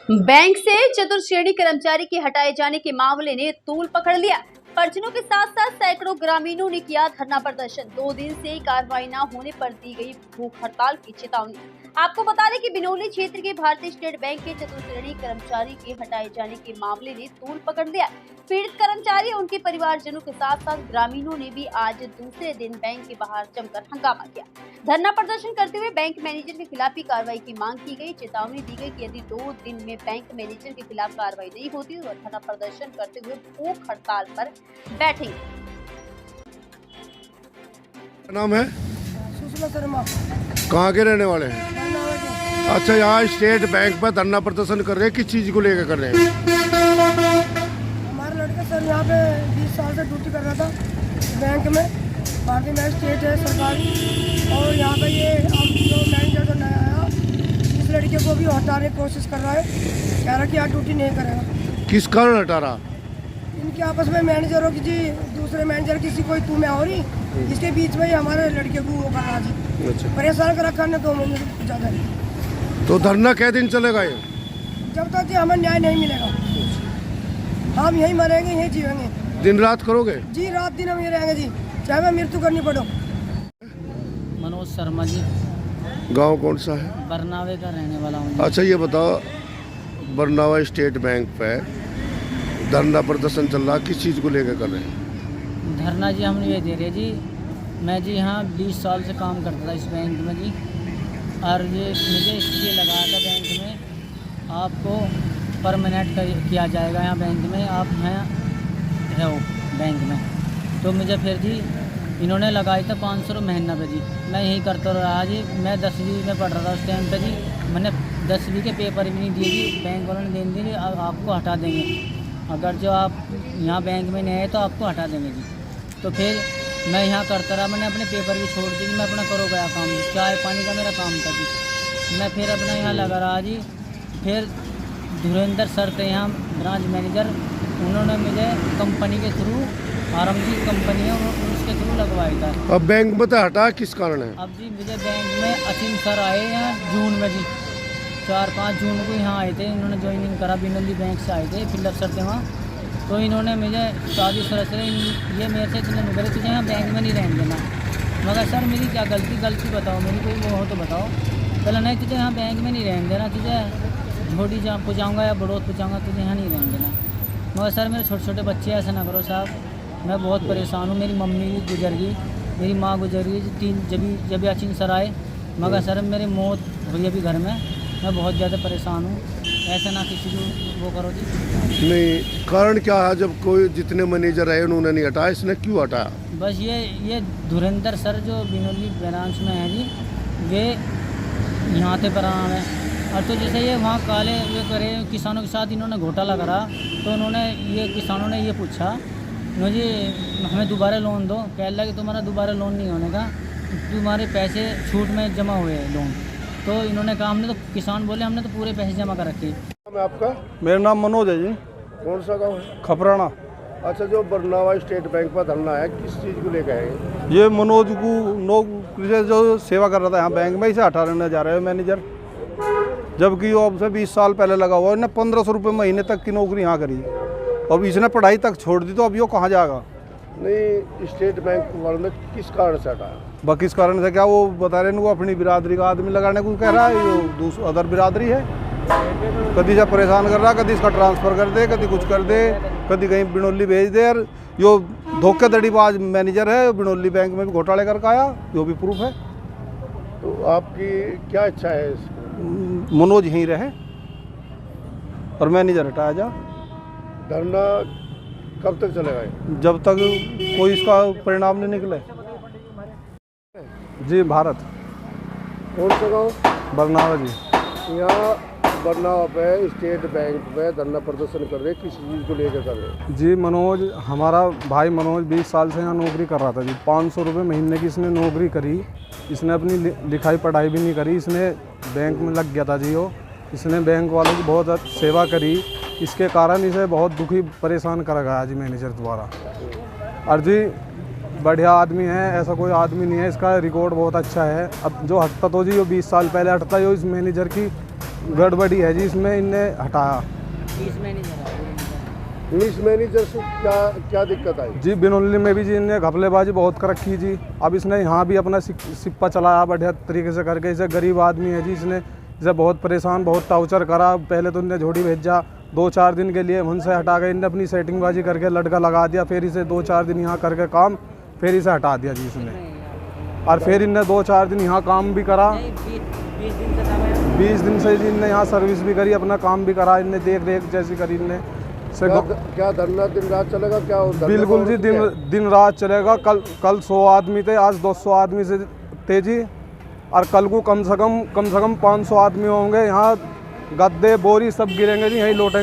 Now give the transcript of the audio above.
Bank से चतुर्श्रेणी कर्मचारी के हटाए जाने के मामले ने तूल पकड़ लिया। परिजनों के साथ साथ सैकड़ों ग्रामीणों ने किया धरना प्रदर्शन। 2 दिन से कार्रवाई न होने पर दी गई भूख हड़ताल की चेतावनी। आपको बता दें कि बिनौली क्षेत्र के भारतीय स्टेट बैंक के चतुर्श्रेणी कर्मचारी के हटाए जाने के मामले ने तूल पकड़ लिया। पीड़ित कर्मचारी और उनके परिवारजनों के साथ साथ ग्रामीणों ने भी आज दूसरे दिन बैंक के बाहर जमकर हंगामा किया। धरना प्रदर्शन करते हुए बैंक मैनेजर के खिलाफ भी कार्रवाई की मांग की गई। चेतावनी दी गई कि यदि 2 दिन में बैंक मैनेजर के खिलाफ कार्रवाई नहीं होती तो धरना प्रदर्शन करते हुए भूख हड़ताल पर बैठेंगे। नाम है? सुषमा शर्मा। कहाँ के रहने वाले हैं? अच्छा, यहाँ स्टेट बैंक पर धरना प्रदर्शन कर रहे हैं, किस चीज को लेकर कर रहे हैं? हमारे लड़का सर यहाँ पे 20 साल से ड्यूटी कर रहा था बैंक में। भारतीय बैंक स्टेट है सरकारी, और यहाँ पे ये अब जो मैनेजर जो नया आया इस लड़के को भी हटाने की कोशिश कर रहा है। कह रहा कि यहाँ ड्यूटी नहीं करेगा। किस कारण हटा रहा? इनके आपस में मैनेजरों की जी, दूसरे मैनेजर किसी कोई तू मैं हो रही, इसके बीच में ही हमारे लड़के को वो कर रहा जी। अच्छा, परेशान कर रखा ने 2 महीने से ज़्यादा। तो धरना कै दिन चलेगा ये? जब तक कि हमें न्याय नहीं मिलेगा हम यहीं मरेंगे, यहीं जीवेंगे। दिन रात करोगे? जी, रात दिन हम ये रहेंगे जी, चाहे मैं मृत्यु करनी पड़ो। मनोज शर्मा जी। गांव कौन सा है? बरनावे का रहने वाला हूँ। अच्छा, ये बताओ, बरनावा स्टेट बैंक पे धरना प्रदर्शन चल रहा, किस चीज को लेकर कर रहे हैं? धरना जी हम ये दे रहे जी, मैं जी यहाँ 20 साल से काम करता था इस बैंक में जी, और ये मुझे इसलिए लगाया था बैंक में आपको परमानेंट किया जाएगा यहाँ बैंक में, आप यहाँ रहो बैंक में। तो मुझे फिर जी इन्होंने लगाई था 500 महीना पे जी। मैं यही करता रहा जी। मैं 10वीं में पढ़ रहा था उस टाइम पे जी। मैंने 10वीं के पेपर भी नहीं दिए जी। बैंक वालों ने देने दिए, आपको हटा देंगे, अगर जो आप यहाँ बैंक में नहीं आए तो आपको हटा देंगे जी। तो फिर मैं यहाँ करता रहा, मैंने अपने पेपर भी छोड़ दिए। मैं अपना करो गया काम, चाय पानी का मेरा काम था जी। मैं फिर अपना यहाँ लगा रहा जी। फिर धुरेंद्र सर थे यहाँ ब्रांच मैनेजर, उन्होंने मुझे कंपनी के थ्रू, आरएमजी कंपनी है उसके थ्रू लगवाया था। अब बैंक में तो हटा किस कारण है? अब जी मुझे बैंक में असीम सर आए हैं जून में जी, 4-5 जून को यहाँ आए थे। इन्होंने ज्वाइनिंग करा, बिनौली बैंक से आए थे, फिल्डर सर थे वहाँ। तो इन्होंने मुझे साजिश रच रहे, ये मेरे से इतने नहीं करे, तुझे यहाँ बैंक में नहीं रहने देना। मगर सर मेरी क्या गलती बताओ, मेरी कोई वो हो तो बताओ। पहले नहीं, तुझे यहाँ बैंक में नहीं रहने देना, तुझे झोड़ी पहुँचाऊँगा या बड़ौत पहुँचाऊँगा, तुझे यहाँ नहीं रहने देना। मगर सर मेरे छोटे छोटे बच्चे ऐसा ना करो साहब, मैं बहुत परेशान हूँ। मेरी मम्मी भी गुजर गई, मेरी माँ गुजर गई, जब अचिन सर आए। मगर सर मेरी मौत हुई अभी घर में, मैं बहुत ज़्यादा परेशान हूँ। ऐसा ना किसी को वो करो जी। नहीं, कारण क्या है? जब कोई जितने मैनेजर रहे उन्होंने नहीं हटाया, इसने क्यों हटाया? बस ये धुरेंद्र सर जो बिनौली ब्रांच में है जी, वे यहाँ थे बराम है। और तो जैसे ये वहाँ काले ये करे किसानों के साथ इन्होंने घोटाला करा, तो उन्होंने ये किसानों ने ये पूछा मुझे, हमें दोबारा लोन दो। कह लगा कि तुम्हारा दोबारा लोन नहीं होने का, तुम्हारे पैसे छूट में जमा हुए लोन। तो इन्होंने कहा, हमने तो किसान बोले हमने तो पूरे पैसे जमा कर रखे। नाम है आपका? मेरा नाम मनोज है जी। कौन सा गाँव है? खपराना। अच्छा, जो बरनावा स्टेट बैंक पर धरना है, किस चीज को लेकर है? ये मनोज को नौकरी से जो सेवा कर रहा था यहाँ बैंक में, इसे हटाने जा रहे हैं मैनेजर, जबकि वो अब से 20 साल पहले लगा हुआ है। इसने 1500 रुपये महीने तक की नौकरी यहाँ करी, अब इसने पढ़ाई तक छोड़ दी, तो अब ये कहाँ जाएगा? नहीं, स्टेट बैंक वालों ने किस कारण से हटाया? बाकी इस कारण से क्या, वो बता रहे हैं वो अपनी बिरादरी का आदमी लगाने को कह रहा है, ये अदर बिरादरी है। कभी जब परेशान कर रहा, कभी इसका ट्रांसफ़र कर दे, कभी कुछ कर दे, कभी कहीं बिनौली भेज दे। और यो धोखेधड़ीबाज मैनेजर है, बिनौली बैंक में भी घोटाले करके आया, जो भी प्रूफ है। तो आपकी क्या इच्छा है? मनोज यहीं रहे और मैनेजर हटाया जा। धरना कब तक चलेगा? जब तक कोई इसका परिणाम नहीं निकले जी। भारत। कौन सा गाँव? बरनावा जी। यहाँ बरनावा पे स्टेट बैंक पे धरना प्रदर्शन कर रहे, किस चीज़ को लेकर कर रहे? जी मनोज, हमारा भाई मनोज 20 साल से यहाँ नौकरी कर रहा था जी। 500 रुपये महीने की इसने नौकरी करी, इसने अपनी लिखाई पढ़ाई भी नहीं करी, इसने बैंक में लग गया था जी। इसने बैंक वालों की बहुत सेवा करी, इसके कारण इसे बहुत दुखी परेशान करा गया जी मैनेजर द्वारा। और जी बढ़िया आदमी है, ऐसा कोई आदमी नहीं है, इसका रिकॉर्ड बहुत अच्छा है। अब जो हटता तो जी वो 20 साल पहले हटता, जो इस मैनेजर की गड़बड़ी है जी, इसमें इनने हटाया। पुलिस मैनेजर से क्या क्या दिक्कत आई? जी बिनोली में भी जी इनने घपलेबाजी बहुत कर रखी जी। अब इसने यहाँ भी अपना सिप्पा चलाया बढ़िया तरीके से करके। इसे गरीब आदमी है जी, इसने इसे बहुत परेशान बहुत टार्चर करा। पहले तो इनने झोड़ी भेजा 2-4 दिन के लिए, उनसे हटा के इनने अपनी सेटिंगबाजी करके लड़का लगा दिया। फिर इसे 2-4 दिन यहाँ करके काम, फिर इसे हटा दिया जी इसने। और फिर इनने 2-4 दिन यहाँ काम भी करा। 20 दिन से जी इनने यहाँ सर्विस भी करी, अपना काम भी करा, इनने देख रेख जैसी करी इनने। क्या धरना दिन रात चलेगा? क्या बिल्कुल जी, दिन रात चलेगा। कल 100 आदमी थे, आज 200 आदमी से थे जी। और कल को कम से कम 500 आदमी होंगे। यहाँ गद्दे बोरी सब गिरेंगे जी, यहीं लौटेंगे।